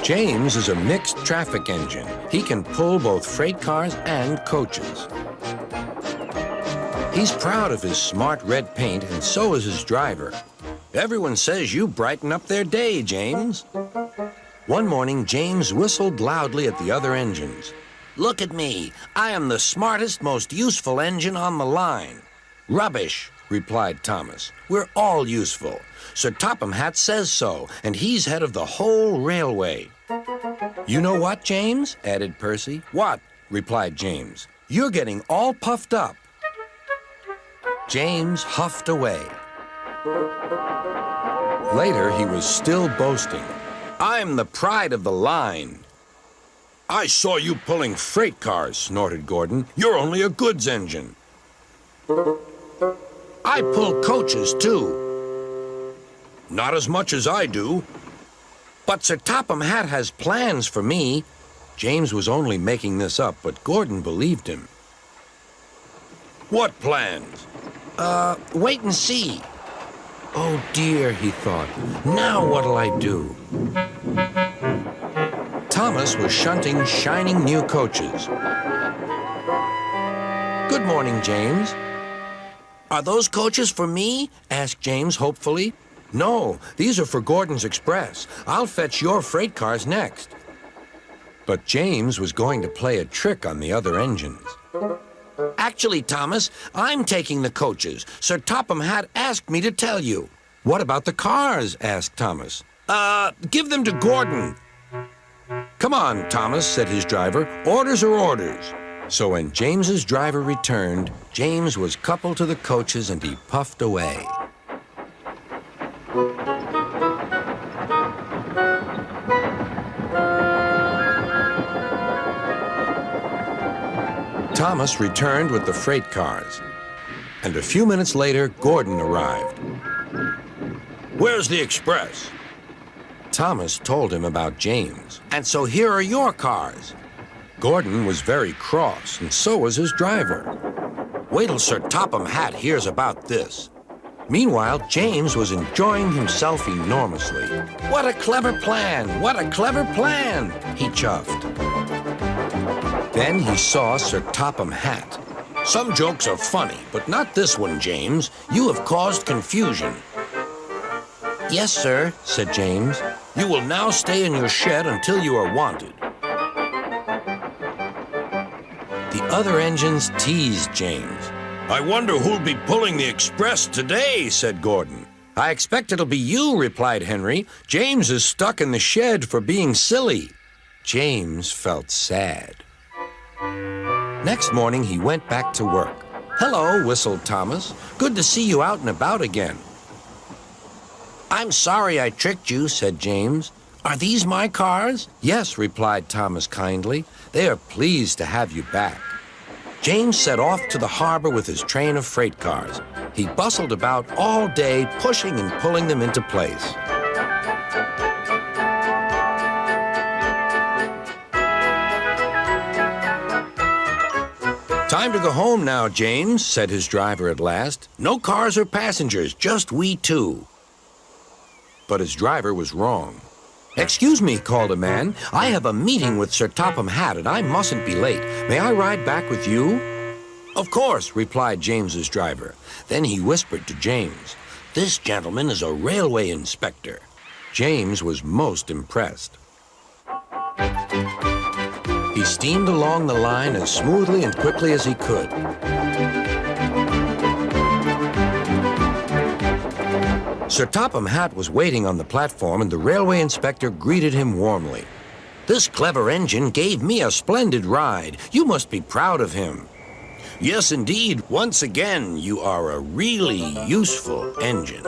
James is a mixed traffic engine. He can pull both freight cars and coaches. He's proud of his smart red paint, and so is his driver. Everyone says you brighten up their day, James. One morning, James whistled loudly at the other engines. Look at me. I am the smartest, most useful engine on the line. Rubbish, replied Thomas. We're all useful. Sir Topham Hatt says so, and he's head of the whole railway. You know what, James? Added Percy. What? Replied James. You're getting all puffed up. James huffed away. Later, he was still boasting. I'm the pride of the line. I saw you pulling freight cars, snorted Gordon. You're only a goods engine. I pull coaches, too. Not as much as I do. But Sir Topham Hatt has plans for me. James was only making this up, but Gordon believed him. What plans? Wait and see. Oh, dear, he thought. Now what'll I do? Thomas was shunting shining new coaches. Good morning, James. Are those coaches for me? Asked James hopefully. No, these are for Gordon's Express. I'll fetch your freight cars next. But James was going to play a trick on the other engines. Actually, Thomas, I'm taking the coaches. Sir Topham Hatt asked me to tell you. What about the cars? Asked Thomas. Give them to Gordon. Come on, Thomas, said his driver. Orders are orders. So when James's driver returned, James was coupled to the coaches and he puffed away. Thomas returned with the freight cars, and a few minutes later, Gordon arrived. Where's the express? Thomas told him about James, and so here are your cars. Gordon was very cross, and so was his driver. Wait till Sir Topham Hatt hears about this. Meanwhile, James was enjoying himself enormously. What a clever plan! What a clever plan! He chuffed. Then he saw Sir Topham Hatt. Some jokes are funny, but not this one, James. You have caused confusion. Yes, sir, said James. You will now stay in your shed until you are wanted. The other engines teased James. I wonder who'll be pulling the express today, said Gordon. I expect it'll be you, replied Henry. James is stuck in the shed for being silly. James felt sad. Next morning, he went back to work. Hello, whistled Thomas. Good to see you out and about again. I'm sorry I tricked you, said James. Are these my cars? Yes, replied Thomas kindly. They are pleased to have you back. James set off to the harbor with his train of freight cars. He bustled about all day, pushing and pulling them into place. Time to go home now, James, said his driver at last. No cars or passengers, just we two. But his driver was wrong. Excuse me, called a man. I have a meeting with Sir Topham Hatt, and I mustn't be late. May I ride back with you? Of course, replied James's driver. Then he whispered to James, This gentleman is a railway inspector. James was most impressed. He steamed along the line as smoothly and quickly as he could. Sir Topham Hatt was waiting on the platform, and the railway inspector greeted him warmly. This clever engine gave me a splendid ride. You must be proud of him. Yes, indeed. Once again, you are a really useful engine.